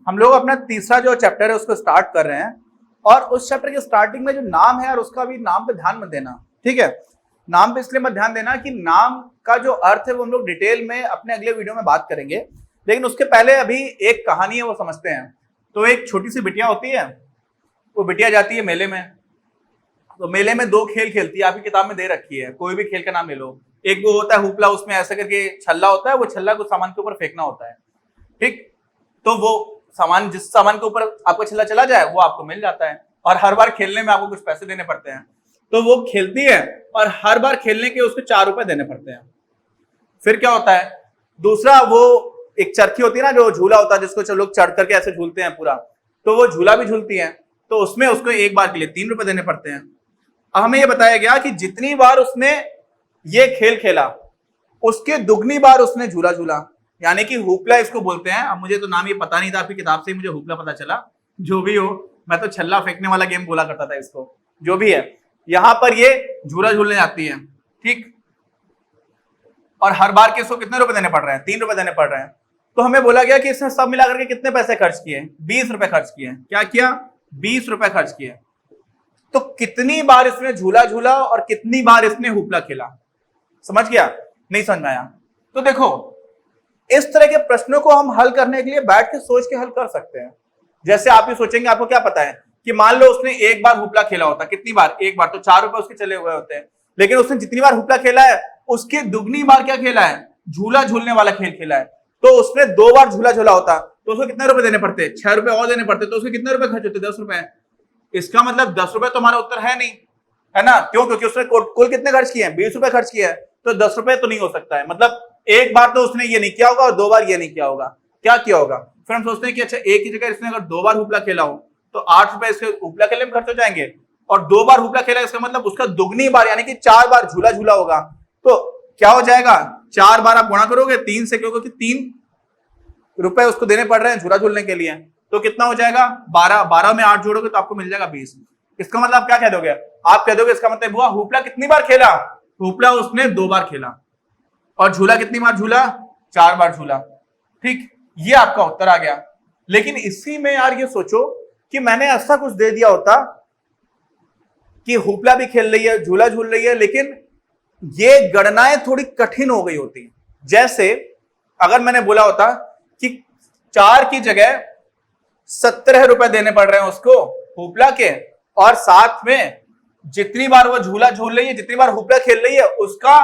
हम लोग अपना तीसरा जो चैप्टर है उसको स्टार्ट कर रहे हैं, और उस चैप्टर के स्टार्टिंग में जो नाम है और उसका भी नाम पे ध्यान मत देना, ठीक है। नाम पे इसलिए मत ध्यान देना कि नाम का जो अर्थ है वो हम लोग डिटेल में अपने अगले वीडियो में बात करेंगे, लेकिन उसके पहले अभी एक कहानी है वो समझते हैं। तो एक छोटी सी बिटिया होती है, वो बिटिया जाती है मेले में। तो मेले में दो खेल खेलती है, आपकी किताब में दे रखी है, कोई भी खेल का नाम ले लो। एक वो होता है हुपला, उसमें ऐसा करके छल्ला होता है, वो छल्ला को सामान के ऊपर फेंकना होता है, ठीक। तो वो सामान, जिस सामान के ऊपर आपका छल्ला चला जाए वो आपको मिल जाता है, और हर बार खेलने में आपको कुछ पैसे देने पड़ते हैं। तो वो खेलती है और हर बार खेलने के उसको 4 रुपए देने पड़ते हैं। फिर क्या होता है, दूसरा वो एक चरखी होती है ना, जो झूला होता है जिसको लोग चढ़ करके ऐसे झूलते हैं पूरा, तो वो झूला भी झूलती है। तो उसमें उसको एक बार के लिए 3 रुपए देने पड़ते हैं। अब हमें यह बताया गया कि जितनी बार उसने ये खेल खेला उसके दुगनी बार उसने झूला झूला, यानी कि हुपला इसको बोलते हैं। अब मुझे तो नाम ये पता नहीं था, आपकी किताब से ही मुझे हुपला पता चला। जो भी हो, मैं तो छल्ला फेंकने वाला गेम बोला करता था इसको। जो भी है, यहां पर ये झूला झूलने जाती है, ठीक। और हर बार के इसको कितने रुपए देने पड़ रहे हैं? 3 रुपए देने पड़ रहे हैं। तो हमें बोला गया कि इसने सब मिलाकर के कितने पैसे खर्च किए? 20 रुपए खर्च किए। क्या किया? 20 रुपए खर्च किए। तो कितनी बार इसने झूला झूला और कितनी बार इसने हुपला खेला? समझ गया? नहीं समझ में आया? तो देखो, इस तरह के प्रश्नों को हम हल करने के लिए बैठ के सोच के हल कर सकते हैं। जैसे आप ये सोचेंगे, आपको क्या पता है कि मान लो उसने एक बार हुपला खेला होता, कितनी बार? एक बार, तो 4 रुपए उसके चले हुए होते हैं। लेकिन उसने जितनी बार हुपला खेला है उसके दुगनी बार क्या खेला है? झूला झूलने वाला खेल खेला है। तो उसने 2 बार झूला झूला होता तो उसको कितने रुपए देने पड़ते? 6 रुपए और देने पड़ते। तो उसके कितने रुपए खर्च होते? 10 रुपए। इसका मतलब 10 रुपए तो हमारा उत्तर है नहीं, है ना? क्यों? क्योंकि उसने कुल कितने खर्च किए हैं? 20 रुपए खर्च किया है। तो 10 रुपए तो नहीं हो सकता है। मतलब एक बार तो उसने ये नहीं किया होगा और 2 बार ये नहीं किया होगा। क्या किया होगा? फिर हम सोचते हैं कि अच्छा, एक ही जगह इसने अगर 2 बार हुपला खेला हो तो 8 रुपए इसके हुपला खेलने में खर्च हो जाएंगे, और 2 बार हुपला खेला, इसका मतलब उसका दुगनी बार यानी कि 4 बार झूला झूला होगा। तो क्या हो जाएगा? 4 बार आप गुणा करोगे 3 से, क्योंकि 3 रुपए उसको देने पड़ रहे हैं झूला झूलने के लिए। तो कितना हो जाएगा? 12। 12 में 8 जोड़ोगे तो आपको मिल जाएगा 20। इसका मतलब आप क्या कह दोगे? आप कह दोगे इसका मतलब हुआ हुपला कितनी बार खेला? हुपला उसने 2 बार खेला। और झूला कितनी बार झूला? 4 बार झूला, ठीक। ये आपका उत्तर आ गया। लेकिन इसी में यार ये सोचो कि मैंने ऐसा कुछ दे दिया होता कि हुपला भी खेल रही है, झूला झूल रही है, लेकिन ये गणनाएं थोड़ी कठिन हो गई होती। जैसे अगर मैंने बोला होता कि 4 की जगह 17 रुपए देने पड़ रहे हैं उसको हुपला के, और साथ में जितनी बार वो झूला झूल रही है, जितनी बार हुपला खेल रही है, उसका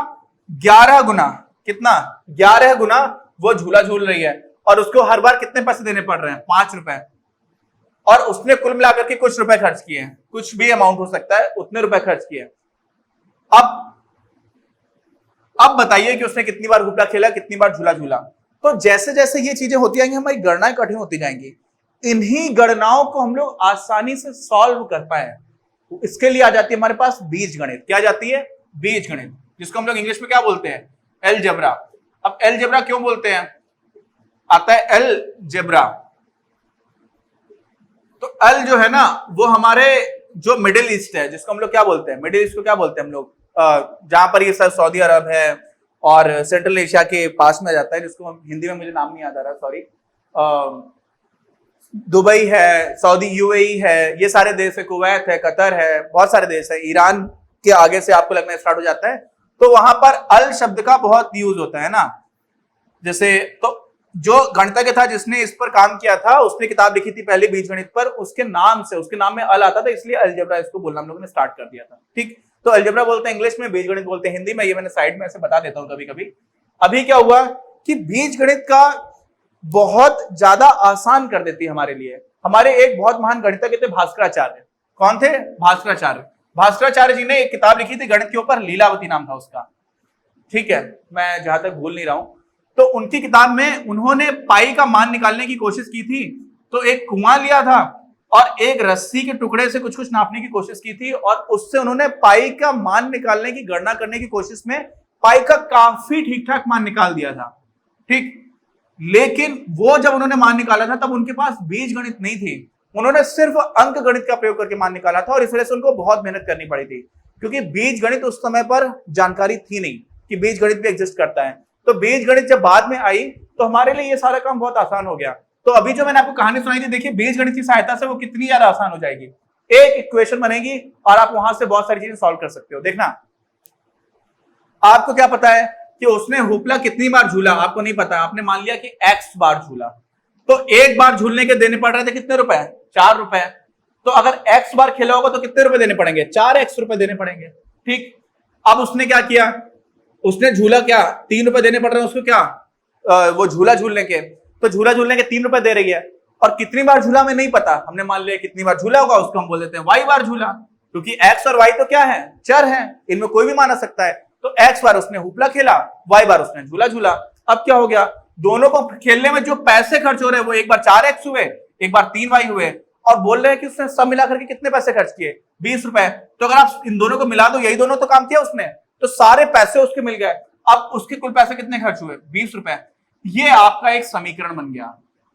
11 गुना, कितना? 11 गुना वो झूला झूल रही है, और उसको हर बार कितने पैसे देने पड़ रहे हैं? 5 रुपए। और उसने कुल मिलाकर के कुछ रुपए खर्च किए हैं, कुछ भी अमाउंट हो सकता है, उतने रुपए खर्च किए। अब बताइए कि उसने कितनी बार हुपला खेला, कितनी बार झूला झूला। तो जैसे जैसे ये चीजें होती जाएंगी, हमारी गणनाएं कठिन होती जाएंगी। इन्हीं गणनाओं को हम लोग आसानी से सॉल्व कर पाए, इसके लिए आ जाती है हमारे पास बीजगणित। क्या आ जाती है? बीजगणित, जिसको हम लोग इंग्लिश में क्या बोलते हैं? अलजेब्रा। अब अलजेब्रा क्यों बोलते हैं? आता है अलजेब्रा। तो अल जो है ना, वो हमारे जो मिडिल ईस्ट है, जिसको हम लोग क्या बोलते हैं? मिडिल ईस्ट को क्या बोलते हैं हम लोग? जहां पर ये सर सऊदी अरब है और सेंट्रल एशिया के पास में जाता है, जिसको हम हिंदी में, मुझे नाम नहीं याद आ रहा, सॉरी, दुबई है, सऊदी यूएई है, ये सारे देश है, कुवैत है, कतर है, बहुत सारे देश है। ईरान के आगे से आपको लगना स्टार्ट हो जाता है। तो वहां पर अल शब्द का बहुत यूज होता है ना। जैसे तो जो गणितज्ञ था जिसने इस पर काम किया था, उसने किताब लिखी थी पहले बीजगणित पर, उसके नाम से, उसके नाम में अल आता था, इसलिए अलजेब्रा इसको बोलना हम लोगों ने स्टार्ट कर दिया था, ठीक। तो अलजेब्रा बोलते हैं इंग्लिश में, बीजगणित बोलते हैं हिंदी में। ये मैंने साइड में ऐसे बता देता हूं कभी कभी। अभी क्या हुआ कि बीजगणित का बहुत ज्यादा आसान कर देती है हमारे लिए। हमारे एक बहुत महान गणितज्ञ थे भास्कराचार्य। कौन थे? भास्कराचार्य। भास्कराचार्य जी ने एक किताब लिखी थी गणित के ऊपर, लीलावती नाम था उसका, ठीक है, मैं जहां तक भूल नहीं रहा हूं। तो उनकी किताब में उन्होंने पाई का मान निकालने की कोशिश की थी। तो एक कुआं लिया था और एक रस्सी के टुकड़े से कुछ कुछ नापने की कोशिश की थी, और उससे उन्होंने पाई का मान निकालने की, गणना करने की कोशिश में पाई का काफी ठीक ठाक मान निकाल दिया था, ठीक। लेकिन वो जब उन्होंने मान निकाला था तब उनके पास बीजगणित नहीं थी, उन्होंने सिर्फ अंक गणित का प्रयोग करके मान निकाला था, और इस वजह से उनको बहुत मेहनत करनी पड़ी थी। क्योंकि बीज गणित उस समय पर जानकारी थी नहीं कि बीज गणित भी एग्जिस्ट करता है। तो बीज गणित जब बाद में आई तो हमारे लिए ये सारा काम बहुत आसान हो गया। तो अभी जो मैंने आपको कहानी सुनाई थी, देखिए बीज गणित की सहायता से वो कितनी ज्यादा आसान हो जाएगी। एक इक्वेशन बनेगी और आप वहां से बहुत सारी चीजें सॉल्व कर सकते हो। देखना, आपको क्या पता है कि उसने हुपला कितनी बार झूला, आपको नहीं पता। आपने मान लिया कि x बार झूला, तो एक बार झूलने के देने पड़ रहे थे कितने रुपए? 4 रुपए। तो अगर x बार खेला होगा तो कितने रुपए देने पड़ेंगे? 4x रुपए देने पड़ेंगे। ठीक, अब उसने क्या किया, उसने झूला क्या 3 रुपए देने पड़ रहे हैं उसको, क्या वो झूला झूलने के, तो झूला झूलने के 3 रुपए दे रही है। और कितनी बार झूला हमें नहीं पता, हमने मान लिया कितनी बार झूला होगा उसको हम बोल देते हैं y बार झूला, क्योंकि x और y तो क्या है, चर है, इनमें कोई भी मान आ सकता है। तो x बार उसने हुपला खेला, y बार उसने झूला झूला। अब क्या हो गया, दोनों को खेलने में जो पैसे खर्च हो रहे हैं वो एक बार 4x हुए, एक बार 3y हुए, और बोल रहे हैं कि उसने सब मिलाकर के कितने पैसे खर्च किए? 20 रुपए। तो अगर आप इन दोनों को मिला दो, यही दोनों तो काम किया उसने, तो सारे पैसे उसके मिल गए। अब उसके कुल पैसे कितने खर्च हुए? 20 रुपए। ये आपका एक समीकरण बन गया,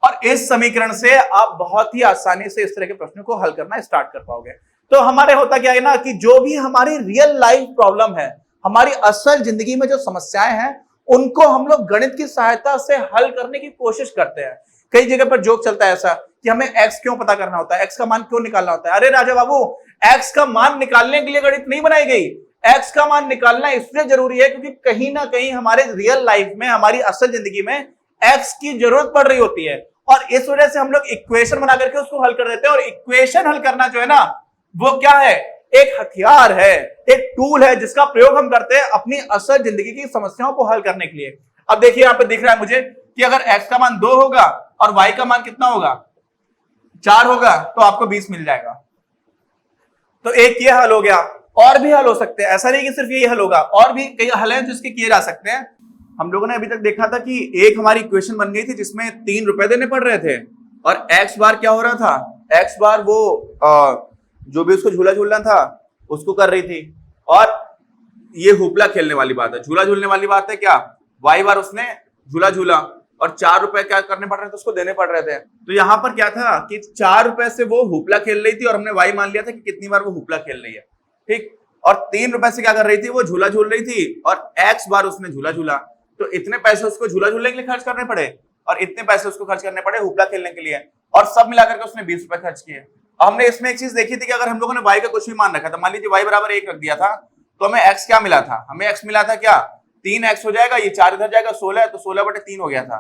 और इस समीकरण से आप बहुत ही आसानी से इस तरह के प्रश्नों को हल करना स्टार्ट कर पाओगे। तो हमारे होता क्या है ना कि जो भी हमारी रियल लाइफ प्रॉब्लम है, हमारी असल जिंदगी में जो समस्याएं हैं, उनको हम लोग गणित की सहायता से हल करने की कोशिश करते हैं। कई जगह पर जोक चलता है ऐसा कि हमें x क्यों पता करना होता है, x का मान क्यों निकालना होता है। अरे राजा बाबू, x का मान निकालने के लिए गणित नहीं बनाई गई। x का मान निकालना इसलिए जरूरी है क्योंकि कहीं ना कहीं हमारे रियल लाइफ में, हमारी असल जिंदगी में x की जरूरत पड़ रही होती है, और इस वजह से हम लोग इक्वेशन बना करके उसको हल कर देते हैं। और इक्वेशन हल करना जो है ना, वो क्या है, एक हथियार है, एक टूल है जिसका प्रयोग हम करते हैं अपनी असल जिंदगी की समस्याओं को हल करने के लिए। अब देखिए यहां पे दिख रहा है मुझे कि अगर x का मान 2 होगा और y का मान कितना होगा, 4 होगा, तो आपको 20 मिल जाएगा। तो एक ये हल हो गया, और भी हल हो सकते हैं, ऐसा नहीं कि सिर्फ ये हल होगा, और भी कई हल हैं जिसके किए जा सकते हैं। हम लोगों ने अभी तक देखा था कि एक हमारी इक्वेशन बन गई थी जिसमें 3 रुपए देने पड़ रहे थे, और x बार क्या हो रहा था, x बार वो जो भी उसको झूला झूलना था उसको कर रही थी, और ये हुपला खेलने वाली बात है, झूला झूलने वाली बात है क्या, y बार उसने झूला झूला, और 4 रुपए क्या करने पड़ रहे थे, उसको देने पड़ रहे थे। तो यहां पर क्या था कि 4 रुपए से वो हुपला खेल रही थी, और हमने y मान लिया था कि कितनी बार वो हुपला खेल रही है। ठीक, और 3 रुपए से क्या कर रही थी, वो झूला झूल रही थी, और x बार उसने झूला झूला। तो इतने पैसे उसको झूला झूलने के लिए खर्च करने पड़े, और इतने पैसे उसको खर्च करने पड़े हुपला खेलने के लिए, और सब मिलाकर के उसने 20 रुपए खर्च किए। हमने इसमें एक चीज देखी थी कि अगर हम लोगों ने y का कुछ भी मान रखा था, मान लीजिए y बराबर 1 रख दिया था, तो हमें x क्या मिला था, हमें x मिला था क्या, 3x हो जाएगा, ये 4 इधर जाएगा, 16 है, तो 16/3 हो गया था।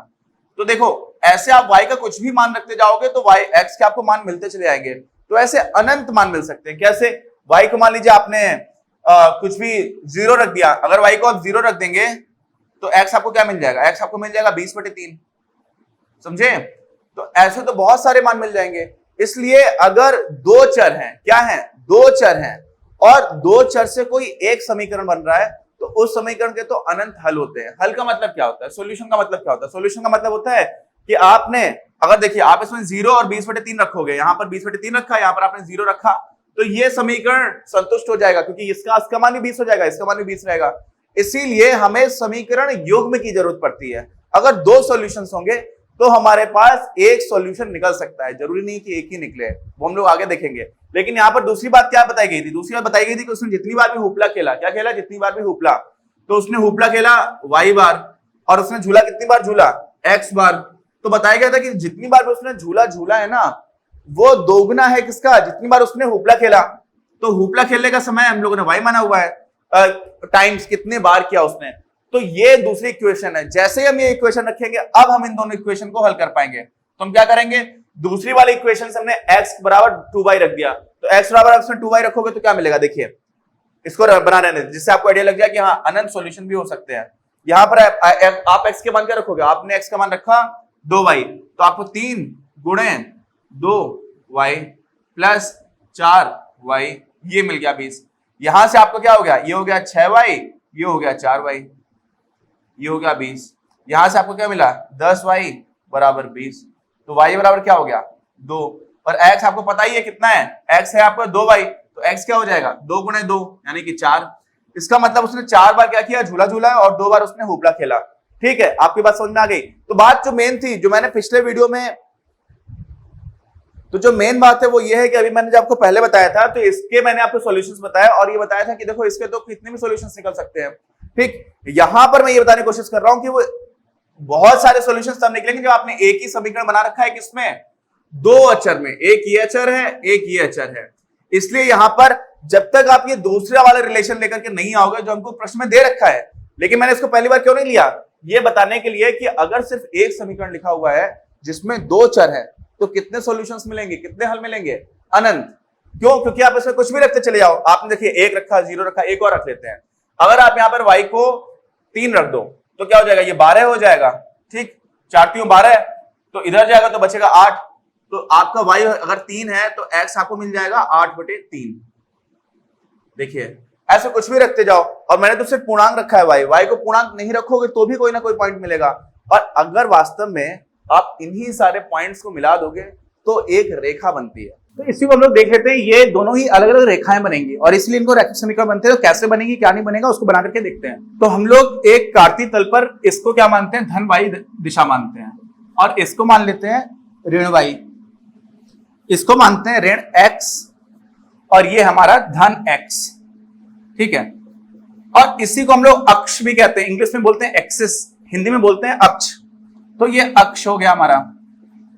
तो देखो ऐसे आप y का कुछ भी मान रखते जाओगे तो x के आपको मान मिलते चले जाएंगे। तो ऐसे अनंत मान मिल सकते हैं। कैसे, y को मान लीजिए आपने कुछ भी 0 रख दिया, अगर y को आप 0 रख देंगे तो x आपको क्या मिल जाएगा, x आपको मिल जाएगा 20/3। समझे? तो ऐसे तो बहुत सारे मान मिल जाएंगे। इसलिए अगर 2 चर हैं, क्या है, 2 चर हैं, और 2 चर से कोई एक समीकरण बन रहा है, तो उस समीकरण के तो अनंत हल होते हैं। हल का मतलब क्या होता है, सॉल्यूशन का मतलब क्या होता है, सॉल्यूशन का मतलब होता है कि आपने, अगर देखिए आप इसमें 0 और 20/3 रखोगे, यहां पर 20/3 रखा, यहां पर आपने 0 रखा, तो ये समीकरण संतुष्ट हो जाएगा, क्योंकि इसका मान भी 20 हो जाएगा, इसका मान भी 20 रहेगा। इसीलिए हमें समीकरण युग्म की जरूरत पड़ती है। अगर 2 सॉल्यूशंस होंगे तो हमारे पास एक सॉल्यूशन निकल सकता है, जरूरी नहीं कि एक ही निकले, वो हम लोग आगे देखेंगे। लेकिन यहाँ पर दूसरी बात क्या बताई गई थी, दूसरी बात बताई गई थी कि उसने जितनी बार भी हुपला खेला, क्या खेला, जितनी बार भी हुपला, तो उसने हुपला खेला y बार, और उसने झूला कितनी बार झूला, x बार। तो बताया गया था कि जितनी बार भी उसने झूला झूला है ना, वो दोगुना है किसका, जितनी बार उसने हुपला खेला। तो हुपला खेलने का समय हम लोगों ने y माना हुआ है, टाइम्स कितने बार किया उसने। तो ये दूसरी इक्वेशन है। जैसे ही हम ये इक्वेशन रखेंगे, अब हम इन दोनों इक्वेशन को हल कर पाएंगे। तो हम क्या करेंगे, दूसरी वाली इक्वेशन से हमने x बराबर 2y रख दिया, तो x बराबर उसमें 2y रखोगे तो क्या मिलेगा, देखिए इसको बना रहने, जिससे आपको आइडिया लग जाए कि हाँ अनंत सॉल्यूशन भी हो सकते हैं। यहाँ पर आप x के मान क्या रखोगे, आपने x का मान रखा 2y, तो आपको 3 गुणे 2y प्लस 4y, ये मिल गया 20। यहां से आपको क्या हो गया, ये हो गया 6y, ये हो गया 4y, ये हो गया 20। यहां से आपको क्या मिला, 10y बराबर 20। तो y बराबर क्या हो गया, 2, और x आपको पता ही है कितना है, x है आपका 2y, तो x क्या हो जाएगा, 2 गुणे 2 यानी कि 4। इसका मतलब उसने 4 बार क्या किया, झूला झूला, और 2 बार उसने हुपला खेला। ठीक है, आपकी बात समझ में आ गई। तो बात जो मेन थी, जो मैंने पिछले वीडियो में तो जो मेन बात है वो ये है कि अभी मैंने जो आपको पहले बताया था, तो इसके मैंने आपको सॉल्यूशंस बताया और ये बताया था कि देखो इसके तो कितने भी सॉल्यूशंस निकल सकते हैं। ठीक, यहां पर मैं ये बताने की कोशिश कर रहा हूं कि वो बहुत सारे सॉल्यूशंस तब निकलेंगे जब आपने एक ही समीकरण बना रखा है, किसमें, दो अचर में, एक ये अचर है एक ये अचर है। इसलिए यहां पर जब तक आप ये दूसरा वाला रिलेशन लेकर के नहीं आओगे जो हमको प्रश्न में दे रखा है, लेकिन मैंने इसको पहली बार क्यों नहीं लिया, ये बताने के लिए कि अगर सिर्फ एक समीकरण लिखा हुआ है जिसमें दो चर है तो कितने सॉल्यूशंस मिलेंगे, कितने हल मिलेंगे, अनंत। क्यों, क्योंकि आप इसमें कुछ भी रखते चले जाओ। आपने देखिए एक रखा, जीरो रखा, एक और रख लेते हैं। अगर आप यहां पर y को 3 रख दो तो क्या हो जाएगा, ये 12 हो जाएगा। ठीक, 4 3 12, तो इधर जाएगा तो बचेगा 8। तो आपका y अगर 3 है तो x आपको मिल जाएगा 8/3। देखिए ऐसे कुछ भी रखते जाओ, और मैंने तो सिर्फ पूर्णांक रखा है y को पूर्णांक नहीं रखोगे तो भी कोई ना कोई पॉइंट मिलेगा। और अगर वास्तव में आप इन्हीं सारे पॉइंट्स को मिला दोगे तो एक रेखा बनती है। तो इसी को हम लोग देख लेते हैं, ये दोनों ही अलग अलग रेखाएं बनेंगी और इसलिए इनको रैखिक समीकरण बनते हैं। तो कैसे बनेगी क्या नहीं बनेगा उसको बना करके देखते हैं। तो हम लोग एक कार्तीय तल पर इसको क्या मानते हैं, धन y दिशा मानते हैं, और इसको मान लेते हैं ऋण y, इसको मानते हैं ऋण x, और ये हमारा धन x। ठीक है, और इसी को हम लोग अक्ष भी कहते हैं, इंग्लिश में बोलते हैं एक्सिस, हिंदी में बोलते हैं अक्ष। तो ये अक्ष हो गया हमारा।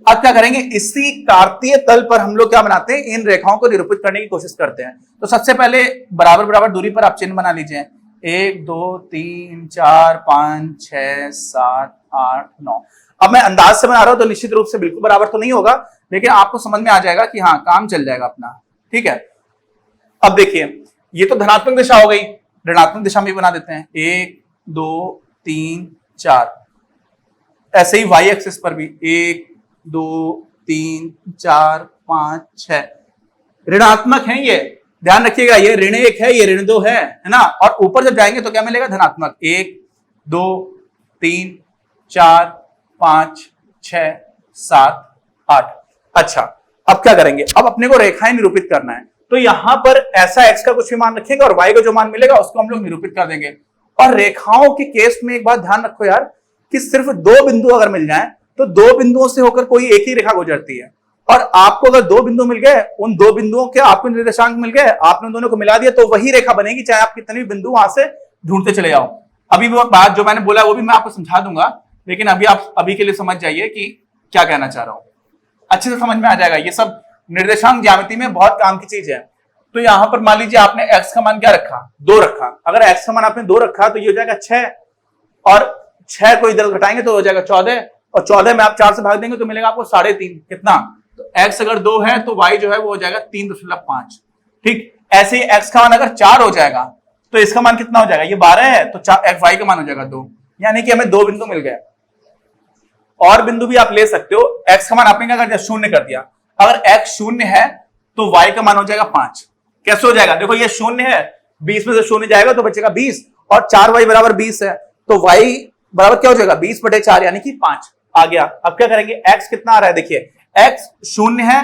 अब क्या करेंगे, इसी कार्तीय तल पर हम लोग क्या बनाते हैं, इन रेखाओं को निरूपित करने की कोशिश करते हैं। तो सबसे पहले बराबर बराबर दूरी पर आप चिन्ह बना लीजिए, 1 2 3 4 5 6 7 8 9। अब मैं अंदाज से बना रहा हूं तो निश्चित रूप से बिल्कुल बराबर तो नहीं होगा, लेकिन आपको समझ में आ जाएगा कि हाँ काम चल जाएगा अपना। ठीक है, अब देखिए ये तो धनात्मक दिशा हो गई, ऋणात्मक दिशा में भी बना देते हैं, 1 2 3 4। ऐसे ही y एक्सिस पर भी 1 2 3 4 5 6 ऋणात्मक है ये, ध्यान रखिएगा, ये ऋण 1 है, ये ऋण 2 है ना। और ऊपर जब जाएंगे तो क्या मिलेगा, धनात्मक, 1 2 3 4 5 6 7 8। अच्छा, अब क्या करेंगे, अब अपने को रेखाएं निरूपित करना है। तो यहां पर ऐसा x का कुछ भी मान रखेंगे और y का जो मान मिलेगा उसको हम लोग निरूपित कर देंगे। और रेखाओं के केस में एक बात ध्यान रखो यार, कि सिर्फ दो बिंदु अगर मिल जाए तो दो बिंदुओं से होकर कोई एक ही रेखा गुजरती है। और आपको अगर दो बिंदु मिल गए, उन दो बिंदुओं के आपको निर्देशांक मिल गए, आपने दोनों को मिला दिया तो वही रेखा बनेगी, चाहे आप कितने भी बिंदु वहां से ढूंढते चले जाओ। अभी वो बात जो मैंने बोला वो भी मैं आपको समझा दूंगा, लेकिन अभी आप अभी के लिए समझ जाइए कि क्या कहना चाह रहा हूं, अच्छे से समझ में आ जाएगा। ये सब निर्देशांक ज्यामिति में बहुत काम की चीज है। तो यहां पर मान लीजिए आपने x का मान क्या रखा, 2 रखा। अगर x का मान आपने 2 रखा तो ये हो जाएगा 6, और 6 को इधर घटाएंगे तो हो जाएगा 14, और 14 में आप 4 से भाग देंगे तो मिलेगा आपको 3.5। कितना, तो x अगर 2 है तो y जो है वो हो जाएगा 3.5। ठीक, ऐसे ही x का मान अगर 4 हो जाएगा तो इसका मान कितना हो जाएगा, ये 12 है तो y का मान हो जाएगा 2, यानी कि हमें 2 बिंदु मिल गए। और बिंदु भी आप ले सकते हो, x का मान आपने क्या कर दिया, 0 कर दिया। अगर x 0 है तो y का मान हो जाएगा 5। कैसे हो जाएगा, देखो ये 0 है, 20 में से 0 जाएगा तो बचेगा 20, और 4y बराबर 20 है तो y बराबर क्या हो जाएगा, 20/4 यानी कि 5 आ गया। अब क्या करेंगे, x कितना आ रहा है, देखिए x 0 है,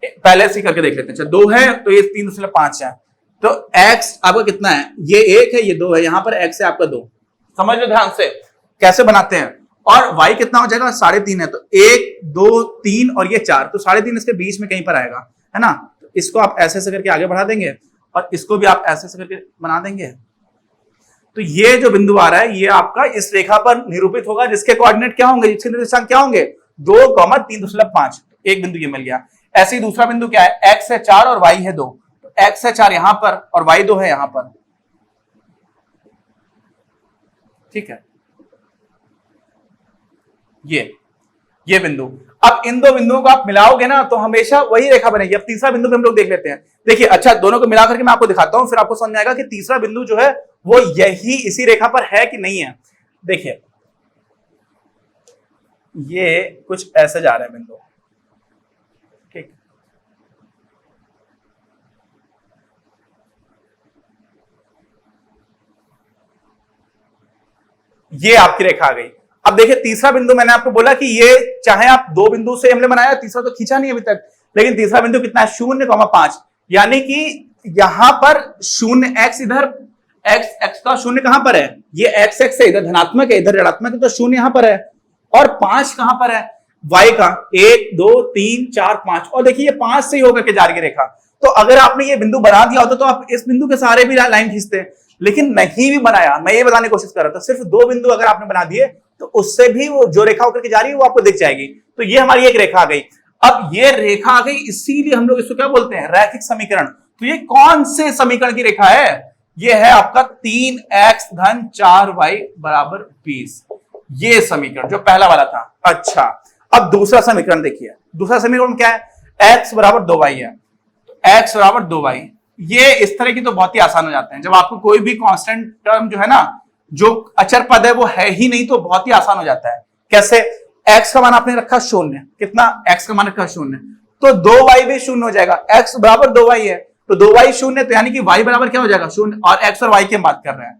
पहले से करके देख लेते हैं। 2 है तो ये 3.5 है, तो x आपका कितना है, ये 1 है, ये 2 है, यहां पर x है आपका 2। समझ लो ध्यान से कैसे बनाते हैं। और y कितना हो जाएगा, 3.5 है, तो 1 2 3 और ये 4, तो 3.5 इसके बीच में कहीं पर आएगा, है ना। तो इसको आप ऐसे ऐसे करके आगे बढ़ा देंगे और इसको भी आप ऐसे ऐसे करके बना देंगे। तो ये जो बिंदु आ रहा है ये आपका इस रेखा पर निरूपित होगा, जिसके कोऑर्डिनेट क्या होंगे, जिसके निर्देशांक क्या होंगे, 2, 3.5। एक बिंदु ये मिल गया। ऐसे ही दूसरा बिंदु क्या है, x है 4 और y है 2, तो x है 4 यहां पर और y 2 है यहां पर। ठीक है, ये बिंदु। अब इन दो बिंदुओं को आप मिलाओगे ना तो हमेशा वही रेखा बनेगी। अब तीसरा बिंदु भी हम लोग देख लेते हैं। देखिए, अच्छा दोनों को मिलाकर के मैं आपको दिखाता हूं, फिर आपको समझ में आएगा कि तीसरा बिंदु जो है वो यही इसी रेखा पर है कि नहीं है। देखिए ये कुछ ऐसे जा रहे हैं बिंदु, ठीक, ये आपकी रेखा आ गई। अब देखिए तीसरा बिंदु मैंने आपको बोला कि ये चाहे आप दो बिंदु से हमने बनाया, तीसरा तो खींचा नहीं अभी तक, लेकिन तीसरा बिंदु कितना है, 0,5, यानी कि यहां पर 0x, इधर x का 0 कहां पर है, ये x है, इधर धनात्मक है, इधर ऋणात्मक है, तो 0 यहां पर है, और 5 कहां पर है, y का 1 2 3 4 5, और देखिए ये 5 से ही होकर के जा रही है रेखा। तो अगर आपने ये बिंदु बना दिया होता तो आप इस बिंदु के सारे भी लाइन खींचते, लेकिन नहीं भी बनाया। मैं ये बताने की कोशिश कर रहा था, सिर्फ 2 बिंदु अगर आपने बना दिए तो उससे भी वो जो रेखा होकर के जा रही है वो आपको दिख जाएगी। तो ये हमारी एक रेखा आ गई। अब ये रेखा आ गई, इसीलिए हम लोग इसको क्या बोलते हैं, रैखिक समीकरण। तो ये कौन से समीकरण की रेखा है, ये है आपका 3x धन 4y बराबर 20, ये समीकरण जो पहला वाला था। अच्छा, अब दूसरा समीकरण देखिए, दूसरा समीकरण क्या है, x बराबर 2y है। x बराबर 2y, ये इस तरह की तो बहुत ही आसान हो जाते हैं। जब आपको कोई भी कांस्टेंट टर्म जो है ना, जो अचर पद है वो है ही नहीं, तो बहुत ही आसान हो जाता है। कैसे, x का मान आपने रखा 0, कितना, x का मान रखा 0, तो 2y भी 0 हो जाएगा। x बराबर 2y है तो 2y 0, तो यानी कि y बराबर क्या हो जाएगा 0, और x और y की हम बात कर रहे हैं।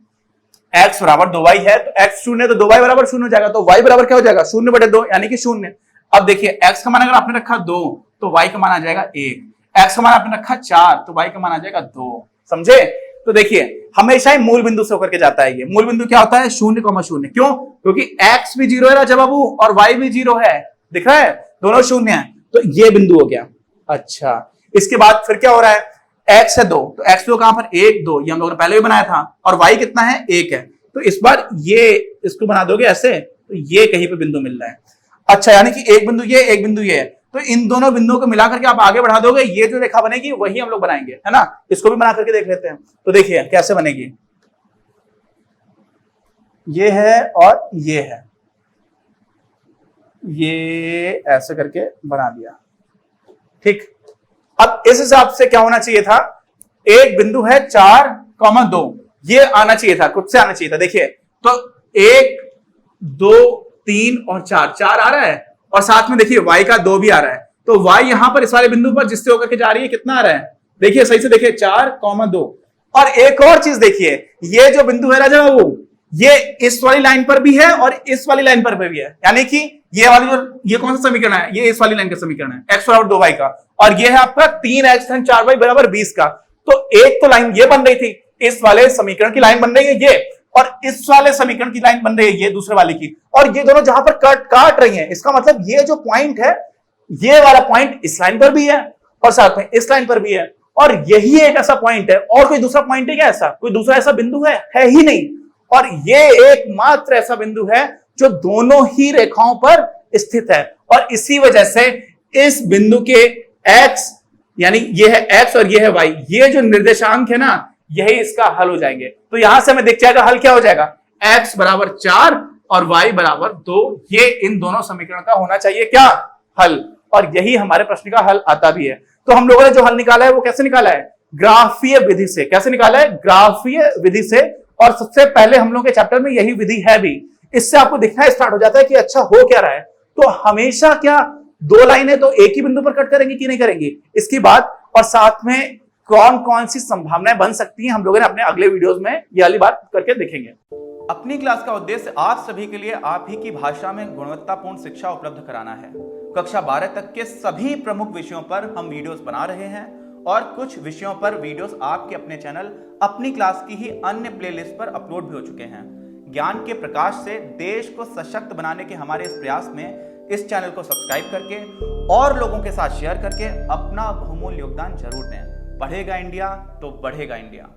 x बराबर 2y है तो x 0 तो 2y बराबर 0 हो जाएगा, तो y बराबर क्या हो जाएगा 0/2 यानी कि 0। अब देखिए x का मान अगर आपने रखा 2 तो y का मान आ जाएगा 1, x का मान आपने रखा 4 तो y का मान आ जाएगा 2। समझे? तो देखिए हमेशा ही मूल बिंदु से होकर के जाता है। ये मूल बिंदु क्या होता है 0,0, क्यों, क्योंकि x भी 0 है राजा बाबू और y भी 0 है, दिख रहा है, दोनों 0 है, तो ये बिंदु हो गया। अच्छा, इसके बाद फिर क्या हो रहा है, x है 2 तो x 2 कहां पर 1 2, ये हम लोगों ने पहले भी बनाया था, और y कितना है 1 है, तो इस बार ये इसको बना दोगे ऐसे, तो ये कहीं पे बिंदु मिल रहा है। अच्छा, यानी कि एक बिंदु ये, एक बिंदु ये है, तो इन दोनों बिंदुओं को मिलाकर के आप आगे बढ़ा दोगे, ये जो रेखा बनेगी वही हम लोग बनाएंगे, है ना। इसको भी बना करके देख लेते हैं। तो देखिए कैसे बनेगी, ये है और ये है, ये ऐसे करके बना दिया, ठीक। अब इस हिसाब से क्या होना चाहिए था, एक बिंदु है 4,2, ये आना चाहिए था, खुद से आना चाहिए था। देखिए तो 1 2 3 और 4 4 आ रहा है, और साथ में देखिए y का 2 भी आ रहा है, तो y यहां पर इस वाले बिंदु पर जिससे होकर के जा रही है कितना आ रहा है, देखिए सही से देखिए 4,2। और एक और चीज देखिए, ये जो बिंदु है राजा बाबू, ये इस वाली लाइन पर भी है और इस वाली लाइन पर भी है, यानी कि ये वाली जो, ये कौन सा समीकरण है, ये इस वाली लाइन का समीकरण है, x बराबर 2y का, और ये है आपका 3x धन 4y बराबर 20 का। तो एक तो लाइन ये बन रही थी, इस वाले समीकरण की लाइन बन रही है ये, और इस वाले समीकरण की लाइन बन रही है ये दूसरे वाले की, और ये दोनों जहां पर काट रही हैं, इसका मतलब ये जो पॉइंट है, ये वाला पॉइंट इस लाइन पर भी है और साथ में इस लाइन पर भी है, और यही एक ऐसा पॉइंट है। और कोई दूसरा पॉइंट है क्या ऐसा, कोई दूसरा ऐसा बिंदु है ही नहीं। और ये एकमात्र ऐसा बिंदु है जो दोनों ही रेखाओं पर स्थित है, और इसी वजह से इस बिंदु के x, यानी ये है x और ये है y, ये जो निर्देशांक है ना, यही इसका हल हो जाएंगे। तो यहां से हमें दिख जाएगा हल क्या हो जाएगा, x बराबर 4 और y बराबर 2, ये इन दोनों समीकरण का होना चाहिए क्या, हल। और यही हमारे प्रश्न का हल आता भी है। तो हम लोगों ने जो हल निकाला है वो कैसे निकाला है, ग्राफीय विधि से। कैसे निकाला है, ग्राफीय विधि से, और सबसे पहले हम लोग के चैप्टर में यही विधि है भी। इससे आपको दिखना स्टार्ट हो जाता है कि अच्छा हो क्या रहा है। तो हमेशा क्या, 2 लाइनें तो एक ही बिंदु पर कट करेंगे कि नहीं करेंगे, इसकी बात, और साथ में कौन कौन सी संभावनाएं बन सकती हैं, हम लोगों ने अपने अगले वीडियोस में ये वाली बात करके देखेंगे। अपनी क्लास का उद्देश्य आप सभी के लिए आप ही की भाषा में गुणवत्तापूर्ण शिक्षा उपलब्ध कराना है। कक्षा 12 तक के सभी प्रमुख विषयों पर हम वीडियोस बना रहे हैं, और कुछ विषयों पर वीडियोस आपके अपने चैनल अपनी क्लास की ही अन्य प्लेलिस्ट पर अपलोड भी हो चुके हैं। ज्ञान के प्रकाश से देश को सशक्त बनाने के हमारे इस प्रयास में इस चैनल को सब्सक्राइब करके और लोगों के साथ शेयर करके अपना बहुमूल्य योगदान जरूर दें। पढ़ेगा इंडिया तो बढ़ेगा इंडिया।